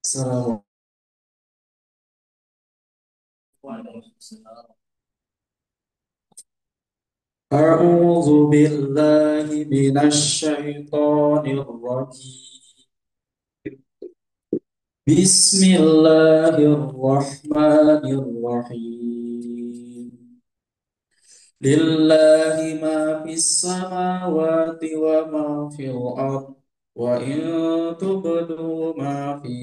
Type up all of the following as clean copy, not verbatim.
Assalamualaikum. أعوذ بالله من الشيطان الرجيم. بسم الله الرحمن الرحيم. لله ما في السماوات وما في الأرض، وإن تبدوا ما في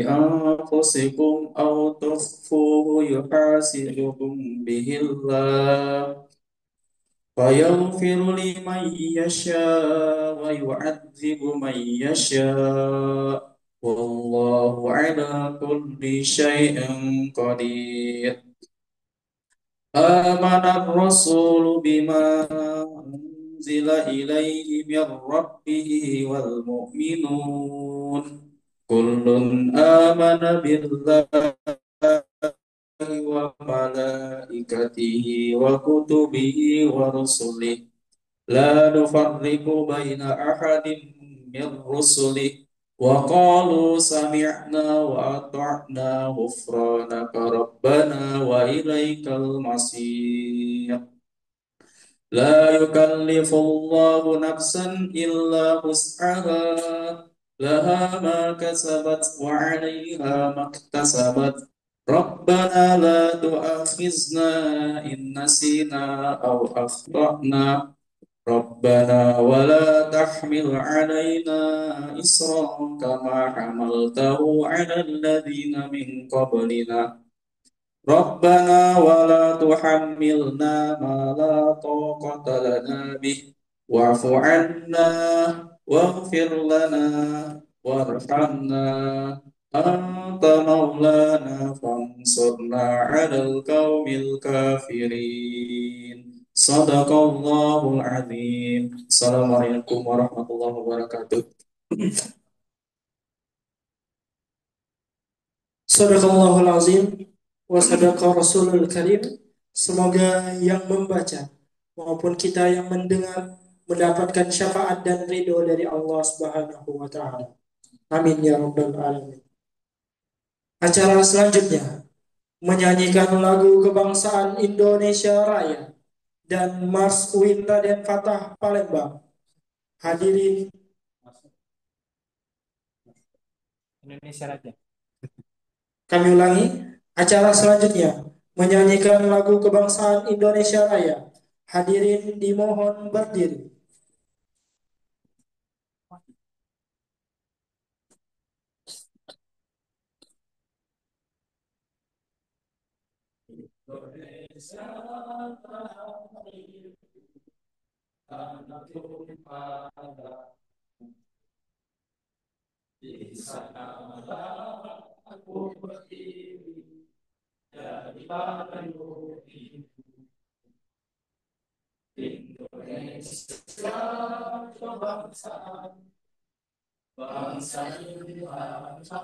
أنفسكم أو تخفوه يحاسبكم به الله، فيغفر لمن يشاء ويعذب من يشاء، والله على كل شيء قدير. آمن الرسول بما أنزل إليه من ربه والمؤمنون كل آمن بالله وملائكته وكتبه ورسله لا نفرق بين أحد من رسله، وقالوا سمعنا وأطعنا غفرانك ربنا وإليك المصير. لا يكلف الله نفسا إلا وسعها، لها ما كسبت وعليها ما اكتسبت. ربنا لا تؤاخذنا إن نسينا أو أخطأنا، ربنا ولا تحمل علينا إصرا كما حملته على الذين من قبلنا، ربنا ولا تحملنا ما لا طاقة لنا به، واعف عنا واغفر لنا وارحمنا، أنت مولانا فانصرنا على القوم الكافرين. صدق الله العظيم. السلام عليكم ورحمة الله وبركاته. Sadaqallahul azim wa sadaqa rasulul karim. Semoga yang membaca maupun kita yang mendengar mendapatkan syafaat dan ridho dari Allah Subhanahu wa taala. Amin ya rabbal alamin. Acara selanjutnya menyanyikan lagu kebangsaan Indonesia Raya dan Mars Uin Raden Fatah Palembang. Hadirin Indonesia Raja. Kami ulangi, acara selanjutnya menyanyikan lagu kebangsaan Indonesia Raya. Hadirin dimohon berdiri. Indonesia tanah tumpah di sanalah aku berdiri dari payung Indonesia kebangsaan, bangsa Indonesia,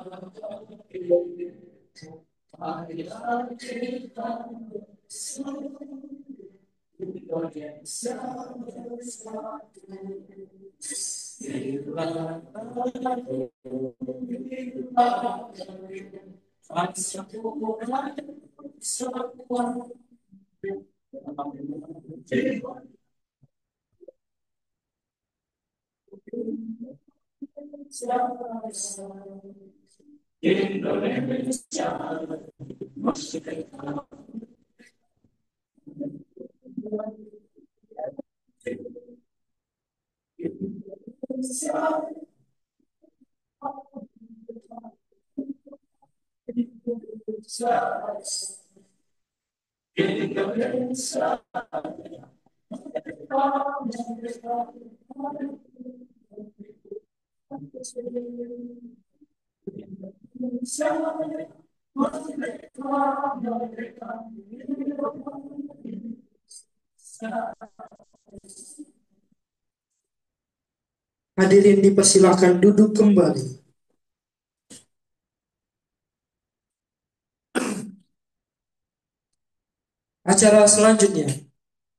marilah kita Indonesia bersatu, bila bangsa Tuhan sekuat. Indonesia merdeka. Indonesia, Indonesia, Hadirin dipersilakan duduk kembali. Acara selanjutnya,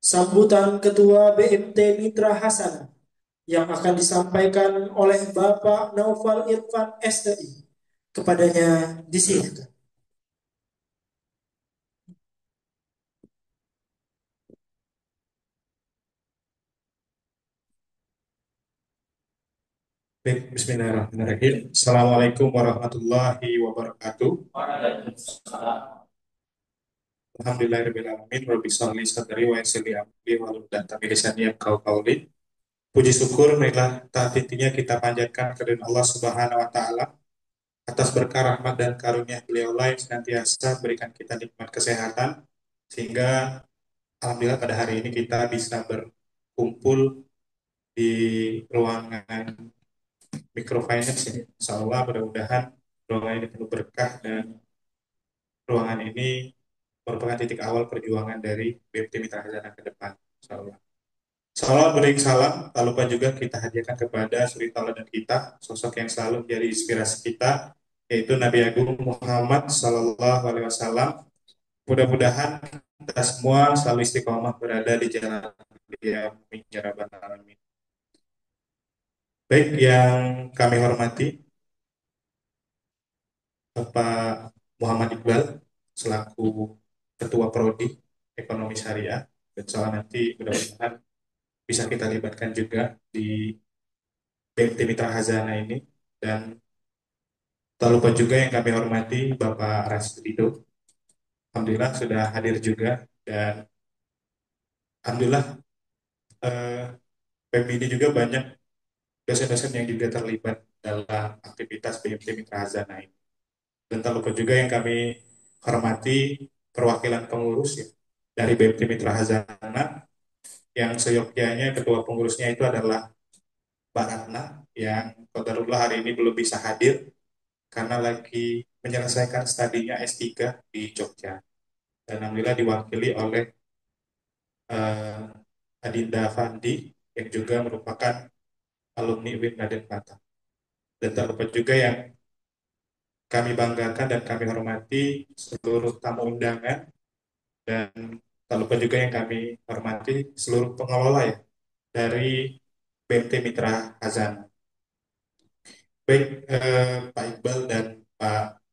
sambutan Ketua BMT Mitra Hasanah yang akan disampaikan oleh Bapak Naufal Irfan STI, kepadanya di sini. Baik, Bismillahirrahmanirrahim. Assalamualaikum warahmatullahi wabarakatuh. Alhamdulillahirrahmanirrahim. Rabbi sholli sadri wa yassir li amri wahlul 'uqdatam min lisani yafqahu qawli. Puji syukur marilah taat intinya kita panjatkan kepada Allah Subhanahu wa taala atas berkah rahmat dan karunia beliau yang senantiasa berikan kita nikmat kesehatan sehingga alhamdulillah pada hari ini kita bisa berkumpul di ruangan microfinance ini. Insya Allah mudah-mudahan ruangan ini penuh berkah dan ruangan ini merupakan titik awal perjuangan dari BMT Mitra Hazana ke depan. Insya Allah. Salam beri salam, tak lupa juga kita hadiahkan kepada suri tauladan kita, sosok yang selalu menjadi inspirasi kita, yaitu Nabi Agung Muhammad Sallallahu Alaihi Wasallam. Mudah-mudahan kita semua selalu istiqomah berada di jalan dia, amin ya rabbal alamin. Baik, yang kami hormati Bapak Muhammad Iqbal selaku Ketua Prodi Ekonomi Syariah. Insya Allah nanti mudah-mudahan bisa kita libatkan juga di BMT Mitra Hazana ini. Dan tak lupa juga yang kami hormati Bapak Rasid Ridho. Alhamdulillah sudah hadir juga. Dan Alhamdulillah eh, PEM ini juga banyak dosen-dosen yang juga terlibat dalam aktivitas BMT Mitra Hazana ini. Dan tak lupa juga yang kami hormati perwakilan pengurus ya, dari BMT Mitra Hazana yang seyogyanya ketua pengurusnya itu adalah Mbak Ratna yang qadarullah hari ini belum bisa hadir karena lagi menyelesaikan studinya S3 di Jogja. Dan alhamdulillah diwakili oleh Adinda Fandi yang juga merupakan alumni UIN Raden Patah. Dan tak lupa juga yang kami banggakan dan kami hormati seluruh tamu undangan dan tak lupa juga yang kami hormati seluruh pengelola ya dari BMT Mitra Hazana. Baik, Pak Iqbal dan Pak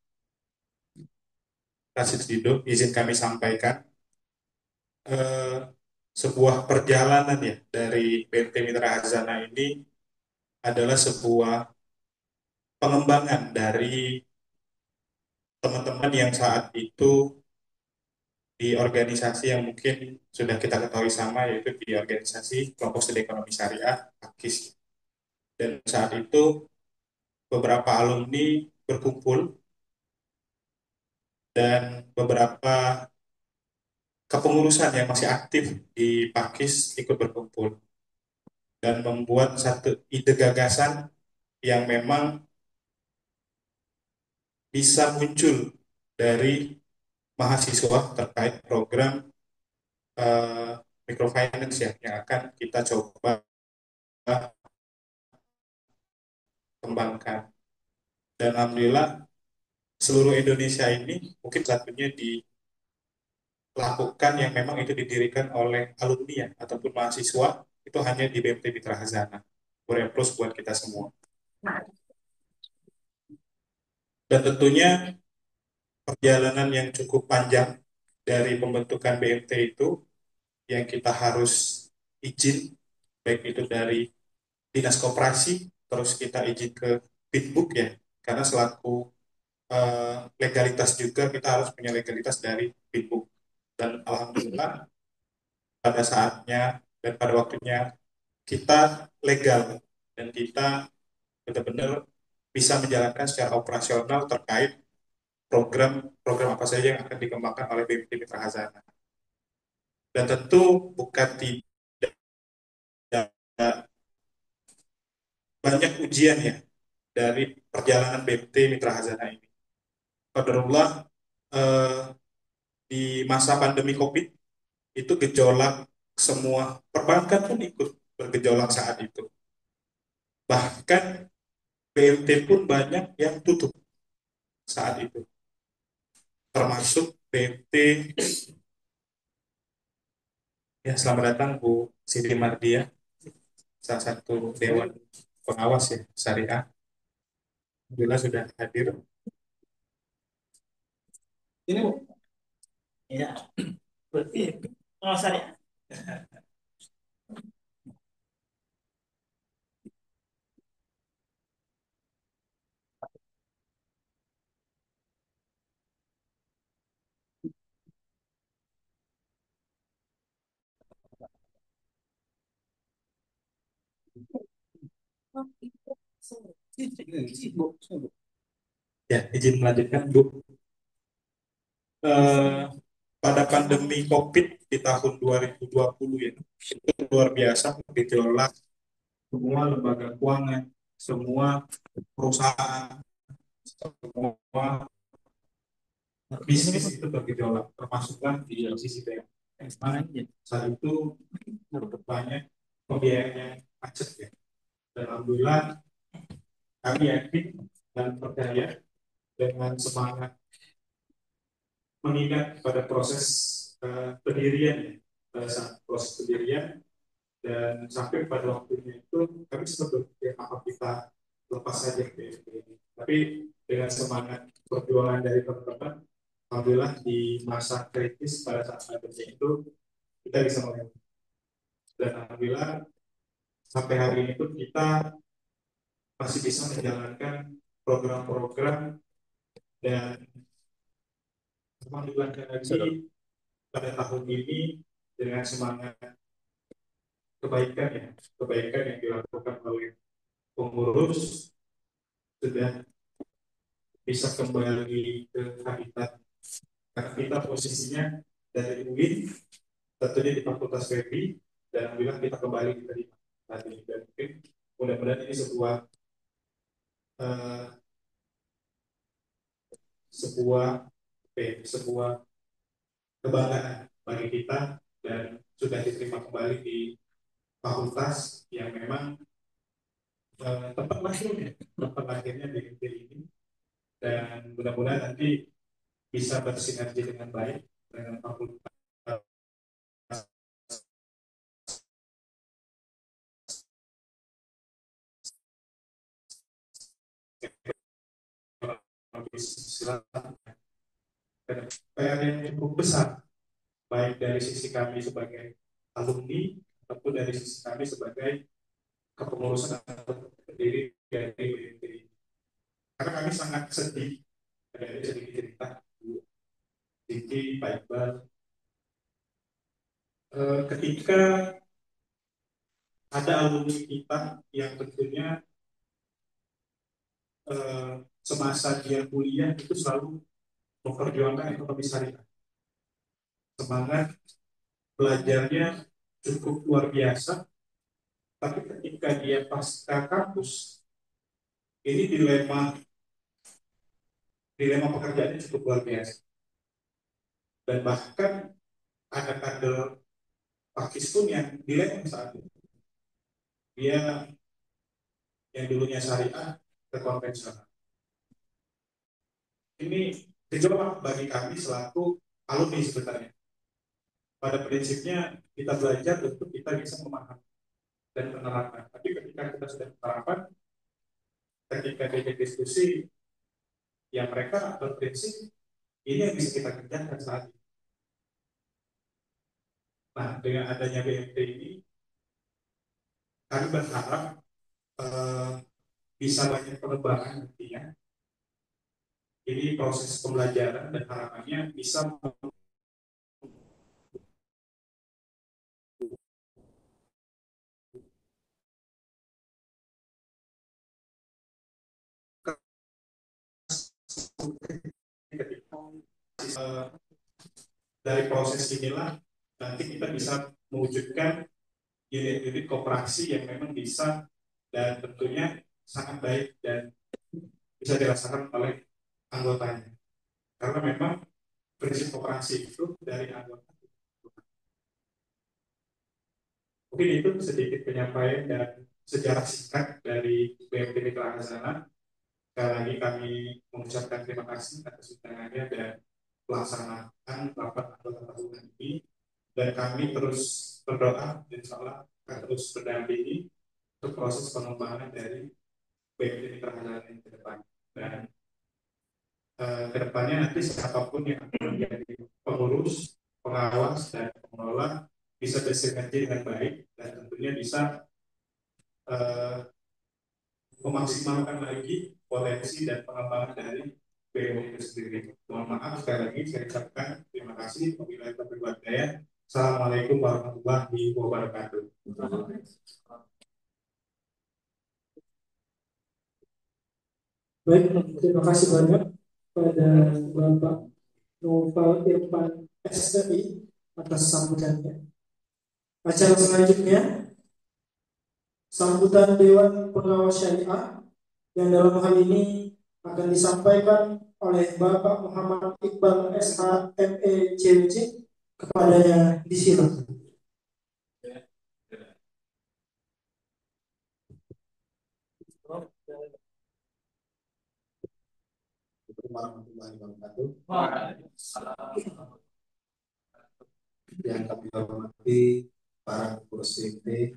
Rasid Dido, izin kami sampaikan eh, sebuah perjalanan ya dari BMT Mitra Hazana ini adalah sebuah pengembangan dari teman-teman yang saat itu di organisasi yang mungkin sudah kita ketahui sama, yaitu di organisasi Kelompok Studi Ekonomi Syariah AKIS. Dan saat itu beberapa alumni berkumpul dan beberapa kepengurusan yang masih aktif di Pakis ikut berkumpul dan membuat satu ide gagasan yang memang bisa muncul dari mahasiswa terkait program eh, microfinance ya yang akan kita coba kembangkan. Dan alhamdulillah seluruh Indonesia ini mungkin satunya dilakukan yang memang itu didirikan oleh alumni ya, ataupun mahasiswa itu hanya di BMT Mitra Hazana. Plus buat kita semua. Dan tentunya perjalanan yang cukup panjang dari pembentukan BMT itu yang kita harus izin, baik itu dari dinas koperasi, terus kita izin ke Bitbook ya, karena selaku legalitas juga kita harus punya legalitas dari Bitbook. Dan alhamdulillah pada saatnya dan pada waktunya kita legal dan kita benar-benar bisa menjalankan secara operasional terkait program-program apa saja yang akan dikembangkan oleh BMT Mitra Hazana. Dan tentu bukan tidak banyak ujian ya dari perjalanan BMT Mitra Hazana ini. Qadarullah eh, di masa pandemi COVID itu gejolak semua perbankan pun ikut bergejolak saat itu. Bahkan BMT pun banyak yang tutup saat itu. Termasuk BMT, ya selamat datang Bu Siti Mardia, salah satu Dewan Pengawas ya, Syariah. Alhamdulillah sudah hadir. Ini Bu. Ya, berarti pengawasan ya. Ini, Bu. Ya, izin melanjutkan Bu. Eh, pada pandemi COVID di tahun 2020 ya, itu luar biasa gejolak semua lembaga keuangan, semua perusahaan, semua bisnis itu bergejolak, termasuk kan di sisi BUMN. Saat itu banyak pembiayaan yang macet ya. Dan alhamdulillah kami yakin dan percaya dengan semangat mengingat pada proses pendirian ya, pada saat proses pendirian dan sampai pada waktunya itu kami sempat berpikir apa kita lepas saja PSBB ini. Tapi dengan semangat perjuangan dari teman-teman, alhamdulillah di masa kritis pada saat pandemi itu kita bisa melewati. Dan alhamdulillah sampai hari ini pun kita masih bisa menjalankan program-program dan alhamdulillah lagi pada tahun ini dengan semangat kebaikan ya, kebaikan yang dilakukan oleh pengurus sudah bisa kembali ke habitat karena kita posisinya dari UIN tentunya di Fakultas FEB dan alhamdulillah kita kembali dari tadi dan mungkin mudah-mudahan ini sebuah uh, sebuah sebuah kebanggaan bagi kita dan sudah diterima kembali di fakultas yang memang tempat lahirnya BMT ini dan mudah-mudahan nanti bisa bersinergi dengan baik dengan fakultas Islam dan PR yang cukup besar baik dari sisi kami sebagai alumni ataupun dari sisi kami sebagai kepengurusan atau pendiri dari BMT karena kami sangat sedih dari sedikit cerita Bu Diki, Pak Iqbal ketika ada alumni kita yang tentunya semasa dia kuliah itu selalu memperjuangkan ekonomi syariah. Semangat belajarnya cukup luar biasa, tapi ketika dia pasca kampus, ini dilema pekerjaannya cukup luar biasa. Dan bahkan ada kader Pakis pun yang dilema saat itu. Dia yang dulunya syariah ke konvensional. Ini gejolak bagi kami selaku alumni sebenarnya. Pada prinsipnya kita belajar untuk kita bisa memahami dan menerapkan. Tapi ketika kita sudah menerapkan, ketika diajak diskusi, ya mereka berprinsip ini yang bisa kita kerjakan saat ini. Nah, dengan adanya BMT ini, kami berharap eh, bisa banyak pengembangan nantinya. Ini proses pembelajaran dan harapannya bisa eh, dari proses inilah nanti kita bisa mewujudkan unit-unit kooperasi yang memang bisa dan tentunya sangat baik dan bisa dirasakan oleh anggotanya. Karena memang prinsip kooperasi itu dari anggota. Mungkin itu sedikit penyampaian dan sejarah singkat dari BMT Mitra Hazana. Sekali lagi kami mengucapkan terima kasih atas undangannya dan pelaksanaan rapat anggota tahunan ini. Dan kami terus berdoa, insya Allah akan terus berdampingi untuk proses pengembangan dari BMT Mitra Hazana yang ke depan. Dan kedepannya nanti siapapun yang akan menjadi pengurus, pengawas, dan pengelola bisa bersinergi dengan baik dan tentunya bisa eh, memaksimalkan lagi potensi dan pengembangan dari BUMN itu sendiri. Mohon maaf sekali lagi saya ucapkan terima kasih. Wabillahi taufiq wal hidayah. Assalamualaikum warahmatullahi wabarakatuh. Baik, terima kasih banyak pada Bapak Noval Irfan STI atas sambutannya. Acara selanjutnya, sambutan Dewan Pengawas Syariah yang dalam hal ini akan disampaikan oleh Bapak Muhammad Iqbal SH ME CWC. Kepadanya disilakan. Warahmatullahi wabarakatuh. Yang kami hormati para pengurus DPD,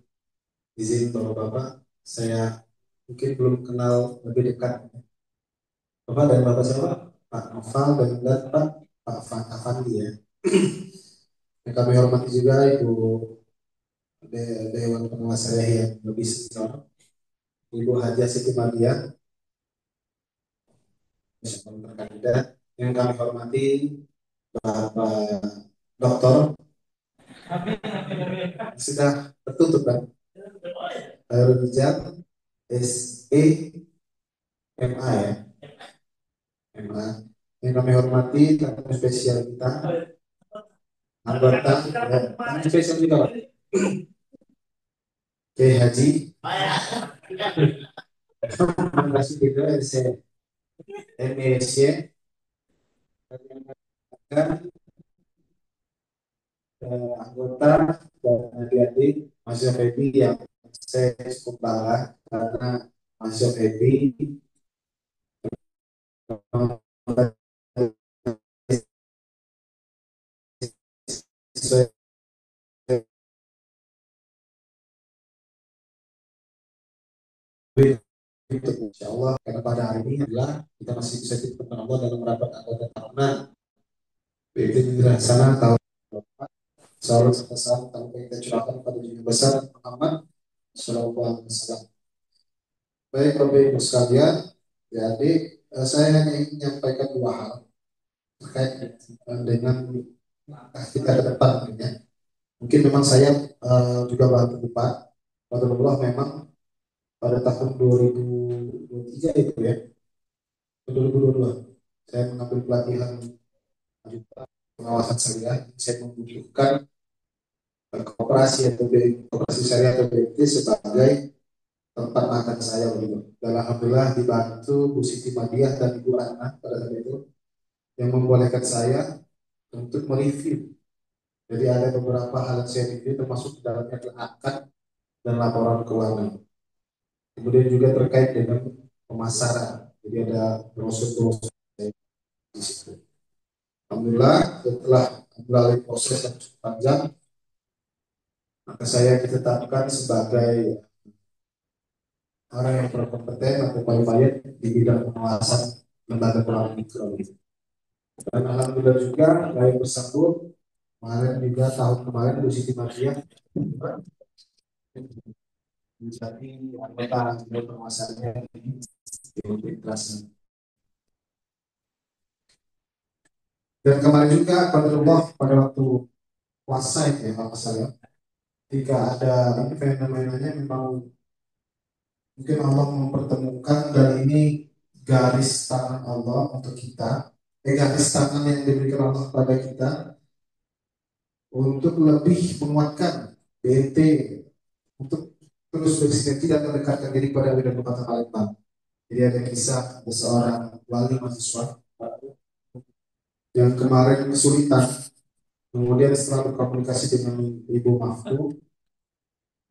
izin bapak-bapak, saya mungkin belum kenal lebih dekat. Bapak dan bapak siapa? Pak Noval dan Pak Afandi ya. Yang kami hormati juga Ibu Dewan Pengawas saya yang lebih senior, Ibu Haja Siti Madia, kandidat. Yang kami hormati Bapak Doktor sudah tertutup kan? Rijal SE MA ya, MA. Yang kami hormati tamu spesial kita, anggota tamu spesial juga Pak, Kiai Haji. Terima kasih juga MEC dan anggota dan adik-adik Mas Febi yang saya cukup bangga karena Mas Febi sesuai itu insya Allah karena pada hari ini adalah kita masih bisa ditemukan Allah dalam rapat anggota tahunan itu di sana tahun selalu sebesar kalau kita curahkan pada Junjungan Besar Muhammad Sallallahu Alaihi Wasallam. Baik Bapak Ibu sekalian, jadi saya hanya ingin menyampaikan dua hal terkait dengan kita ke depan ya. Mungkin memang saya juga baru tepat. Allah memang pada tahun 2023 itu ya, 2022 saya mengambil pelatihan pengawasan syariah. Saya membutuhkan koperasi atau koperasi syariah atau BMT sebagai tempat makan saya begitu. Dan alhamdulillah dibantu Bu Siti Madiah dan Ibu Ana pada saat itu yang membolehkan saya untuk mereview. Jadi ada beberapa hal yang saya review termasuk di dalamnya adalah akad dan laporan keuangan. Kemudian juga terkait dengan pemasaran. Jadi ada brosur-brosur di situ. Alhamdulillah setelah melalui proses yang cukup panjang, maka saya ditetapkan sebagai orang yang berkompeten atau qualified di bidang pengawasan lembaga keuangan mikro. Dan alhamdulillah juga dari bersambut kemarin juga tahun kemarin Bu Siti Madia menjadi anggota bidang pengawasannya di Integras. Dan kemarin juga pada waktu puasa itu ya kalau saya, jika ada ini fenomenanya memang mungkin Allah mempertemukan dan ini garis tangan Allah untuk kita, garis tangan yang diberikan Allah kepada kita untuk lebih menguatkan BNT untuk terus bersinergi dan mendekatkan diri pada dan Kota Palembang. Jadi ada kisah seorang wali mahasiswa yang kemarin kesulitan, kemudian setelah berkomunikasi dengan Ibu Maftu,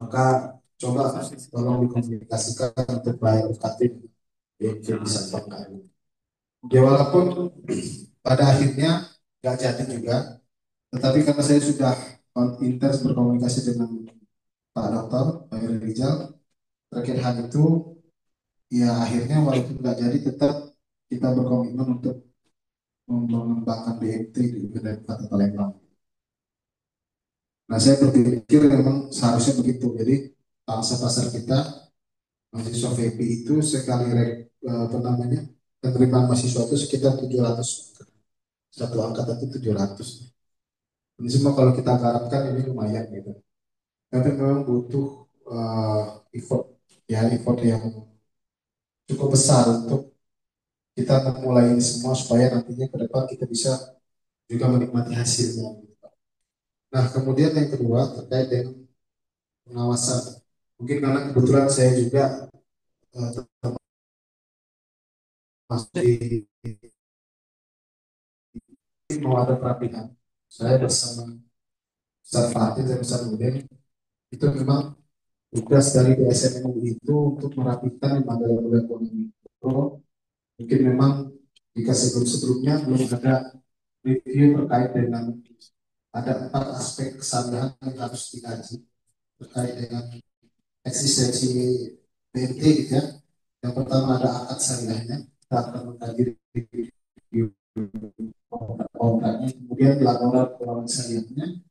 maka coba tolong dikomunikasikan untuk bayar UKT BNT bisa terkait. Ya walaupun pada akhirnya nggak jadi juga, tetapi karena saya sudah intens berkomunikasi dengan Pak Dokter, Pak Rizal, terkait hal itu, ya akhirnya walaupun nggak jadi tetap kita berkomitmen untuk mengembangkan BMT di Kata Palembang. Nah, saya berpikir memang seharusnya begitu. Jadi pangsa pasar kita mahasiswa VP itu sekali apa namanya penerimaan mahasiswa itu sekitar 700, satu angkatan itu 700. Ini semua kalau kita garapkan ini lumayan gitu. Tapi memang butuh effort, ya effort yang cukup besar untuk kita memulai ini semua supaya nantinya ke depan kita bisa juga menikmati hasilnya. Nah, kemudian yang kedua terkait dengan pengawasan. Mungkin karena kebetulan saya juga masuk di mau ada pelatihan. Saya bersama Ustaz Fatih dan Ustaz Udin itu memang tugas dari DSN MUI itu untuk merapikan lembaga-lembaga ekonomi. Mungkin memang jika sebelumnya belum ada review terkait dengan ada 4 aspek kesalahan yang harus dikaji terkait dengan eksistensi BNT gitu ya. Yang pertama ada akad syariahnya, kita akan mengkaji review kontraknya, kemudian laporan keuangan syariahnya,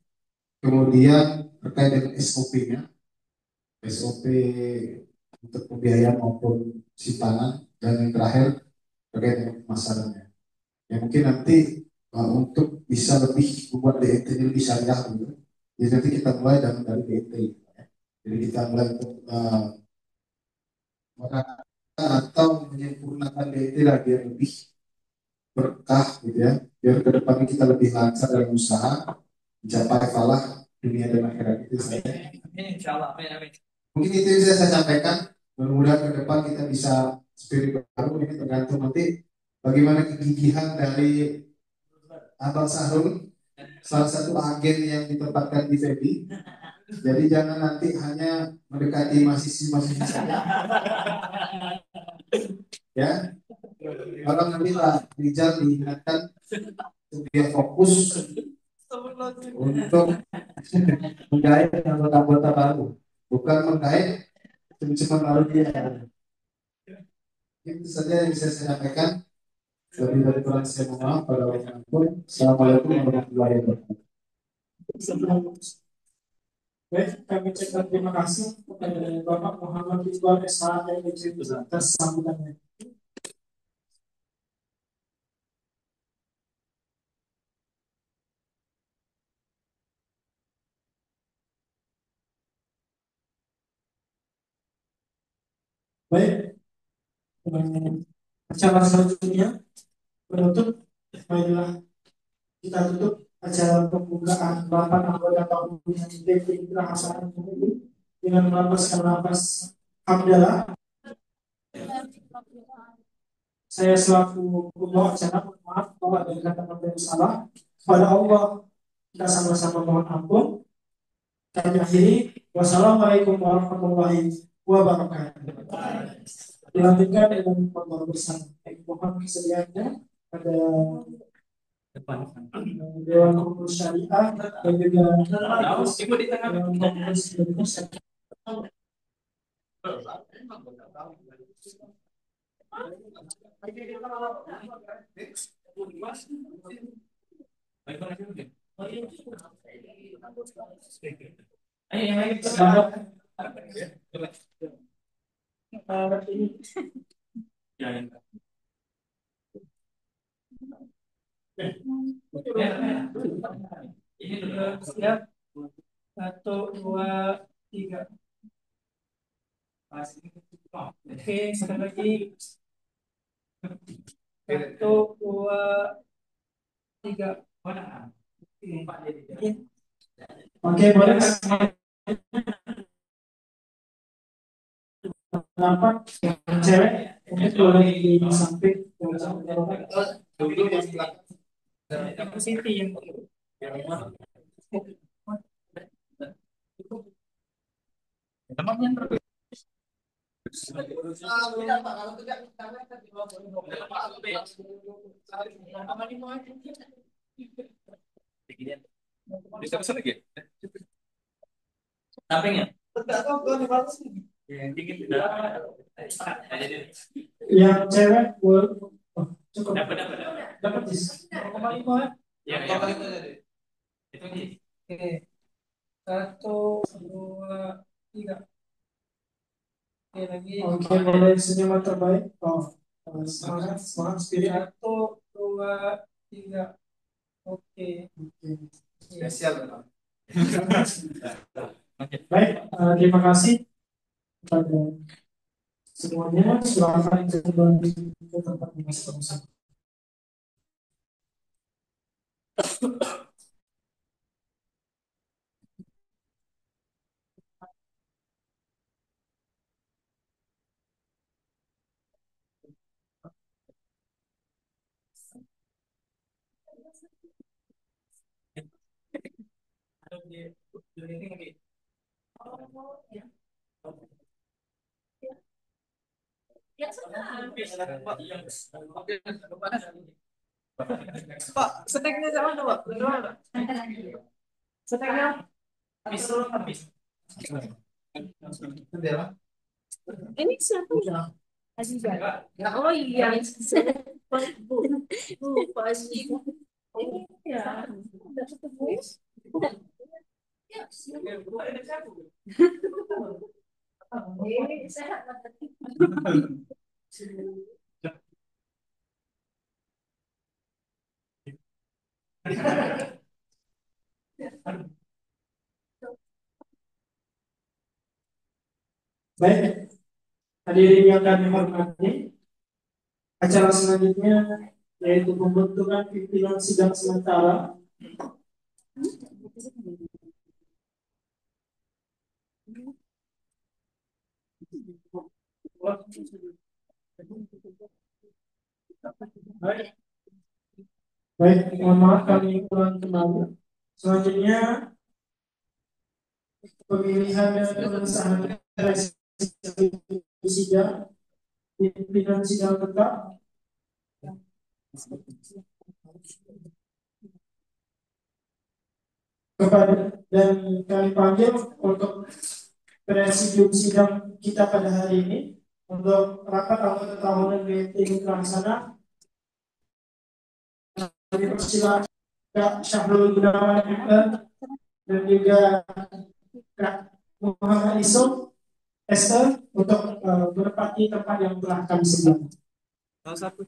kemudian terkait dengan SOP-nya, SOP untuk pembiayaan maupun simpanan, dan yang terakhir terkait dengan pemasarannya. Ya mungkin nanti untuk bisa lebih membuat DNT ini lebih syariah gitu. Jadi nanti kita mulai dari DNT. Ya. Jadi kita mulai untuk merasakan atau menyempurnakan DNT lah biar lebih berkah gitu ya. Biar ke depannya kita lebih lancar dalam usaha, mencapai falah dunia dan akhirat itu saja. Mungkin itu yang saya sampaikan. Mudah-mudahan ke depan kita bisa spirit baru. Ini tergantung nanti bagaimana kegigihan dari Abang Sahrul, salah satu agen yang ditempatkan di FEBI. Jadi jangan nanti hanya mendekati mahasiswa saja. Ya, kalau nanti Pak Rizal diingatkan untuk dia fokus untuk menggait anggota-anggota baru, bukan menggait cuma lalu dia. Itu saja yang bisa saya sampaikan. Lebih dari kurang saya mohon maaf pada waktu itu. Assalamualaikum warahmatullahi wabarakatuh. Baik, kami ucapkan terima kasih kepada Bapak Muhammad Iqbal SHM atas sambutannya. Baik, acara selanjutnya penutup. Baiklah, kita tutup acara pembukaan Bapak anggota Kabupaten DPD Hasanah ini dengan melapaskan nafas hamdalah. Saya selaku pembawa acara mohon maaf kalau ada kata-kata yang salah. Pada Allah kita sama-sama mohon ampun. Kami akhiri. Wassalamualaikum warahmatullahi wabarakatuh. Dilanjutkan dengan foto bersama. Mohon kesediaannya pada Dewan Komunis Syariah dan juga Dewan Komunis Indonesia. Ini siap. 1, 2, 3. Oke, sekali lagi. 1, 2, 3. Oke, boleh. Nampak yang cewek mungkin boleh di samping Siti yang bisa pesan lagi sampingnya yang cewek cukup dapat Dapat Jis? 0,5 ya? Ya, ya. Itu nih. Oke. Satu, dua, tiga. Oke, lagi. Oke, boleh senyuman terbaik. Oh, semangat, semangat, spirit. Satu, dua, tiga. Oke. Oke. Spesial, Pak. Baik, terima kasih kepada semuanya. Silakan kembali ke tempat masing-masing. Pak, snacknya sama tuh, Pak. Snacknya habis. Ini siapa ya? Aziza. Oh iya, Bu, Pak Aziza. Oh iya, udah ketemu. Ya, sehat. Baik, hadirin yang kami hormati, acara selanjutnya yaitu pembentukan pimpinan sidang sementara. Baik, baik, mohon maaf kami ulang kembali. Selanjutnya pemilihan dan pengesahan resolusi sidang pimpinan sidang tetap. Kepada dan kami panggil untuk presidium sidang kita pada hari ini untuk rapat anggota tahunan BNT Pelaksana. Kami persilakan Kak Syahrul Gunawan dan juga Kak Muhammad Isok Esther untuk menempati tempat yang telah kami sediakan. Salah satu.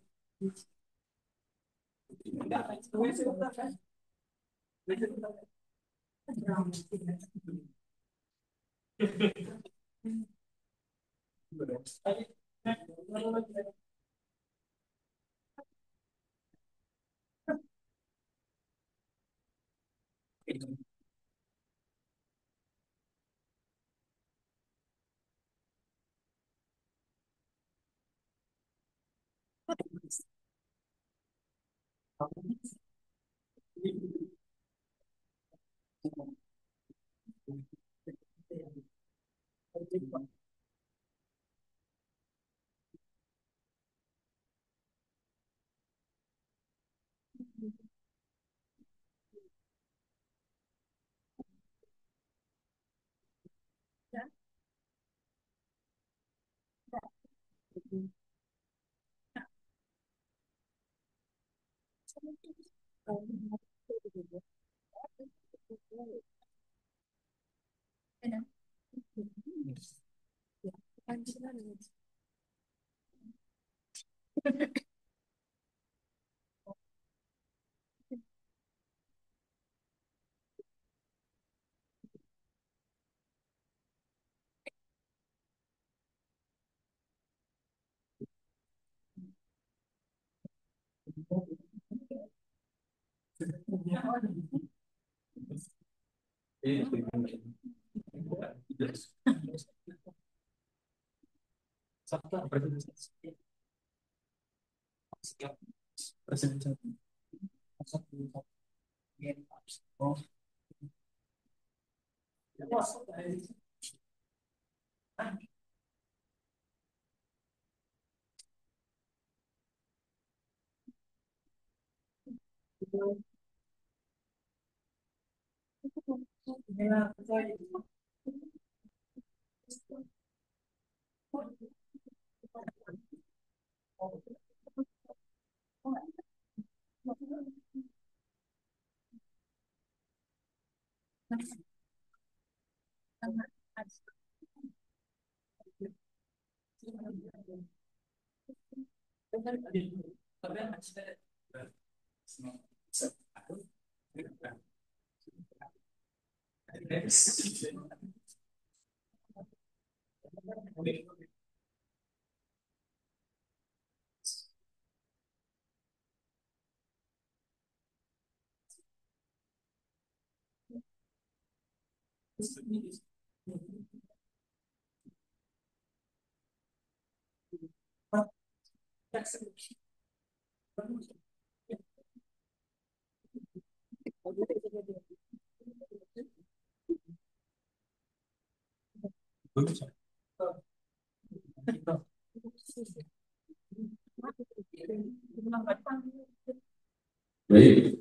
Baik,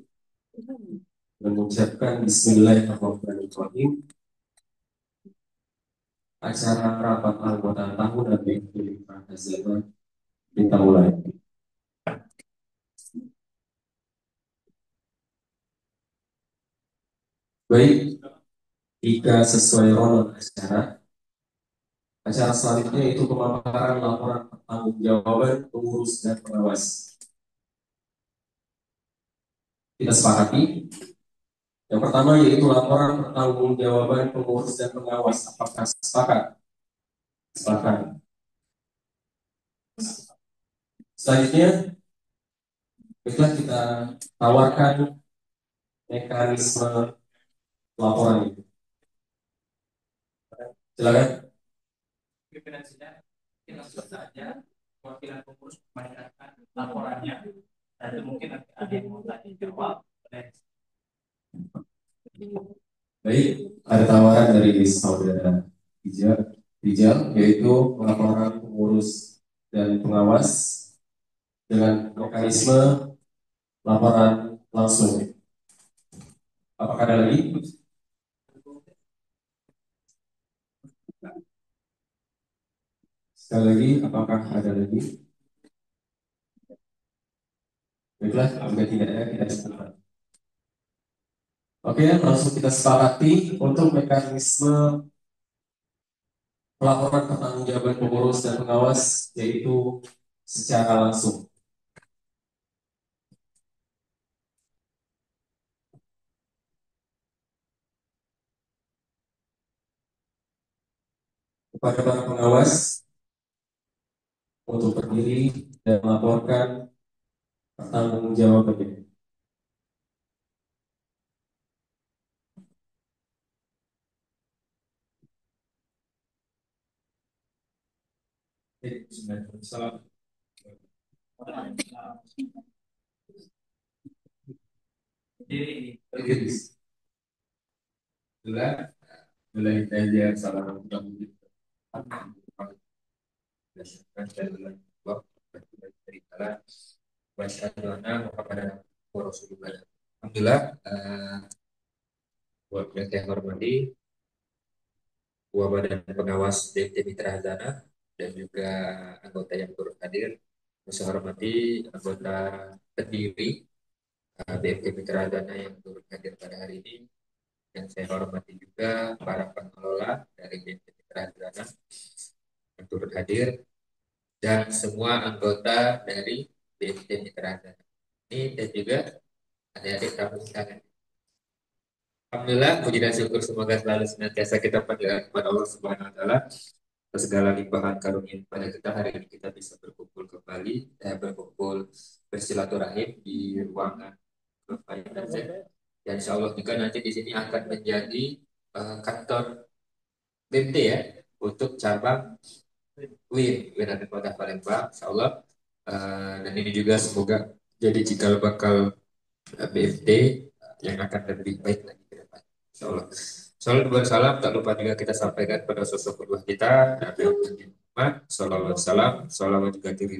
mengucapkan Bismillahirrahmanirrahim. Acara rapat anggota tahunan BPI Prahazaman kita mulai. Baik, jika sesuai runut acara selanjutnya itu pemaparan laporan pertanggungjawaban pengurus dan pengawas. Kita sepakati. Yang pertama yaitu laporan pertanggungjawaban pengurus dan pengawas. Apakah sepakat? Sepakat. Selanjutnya, baiklah kita tawarkan mekanisme laporan itu. Silakan. Pimpinan sidang, kita langsung saja perwakilan pengurus membacakan laporannya. Dan mungkin ada yang mau tanya jawab. Baik, ada tawaran dari saudara Rijal, yaitu laporan pengurus dan pengawas dengan mekanisme laporan langsung. Apakah ada lagi? Sekali lagi, apakah ada lagi? Baiklah, jika tidak ada, kita cukupkan. Oke, langsung kita sepakati untuk mekanisme pelaporan pertanggungjawaban pengurus dan pengawas, yaitu secara langsung. Kepada para pengawas untuk berdiri dan melaporkan pertanggungjawabannya. Salam. Mulai belajar salam Alhamdulillah, buat yang saya hormati Ketua Badan Pengawas BMT Mitra Hazana dan juga anggota yang turut hadir. Saya hormati anggota pendiri BMT Mitra Hazana yang turut hadir pada hari ini. Dan saya hormati juga para pengelola dari BMT Mitra Hazana yang turut hadir dan semua anggota dari BMT Mitra Hazana ini dan juga adik-adik tamu sekalian. Alhamdulillah, puji dan syukur semoga selalu senantiasa kita panjatkan kepada Allah Subhanahu Wa Taala atas segala limpahan karunia pada kita. Hari ini kita bisa berkumpul kembali, berkumpul bersilaturahim di ruangan dan insya Allah juga nanti di sini akan menjadi kantor BMT ya untuk cabang Win ada Kota Palembang, insya Allah. Dan ini juga semoga jadi cikal bakal BMT yang akan lebih baik lagi ke depan, insya Allah. Salam salam, tak lupa juga kita sampaikan pada sosok kedua kita, Nabi Muhammad Sallallahu Alaihi Wasallam, salawat juga diri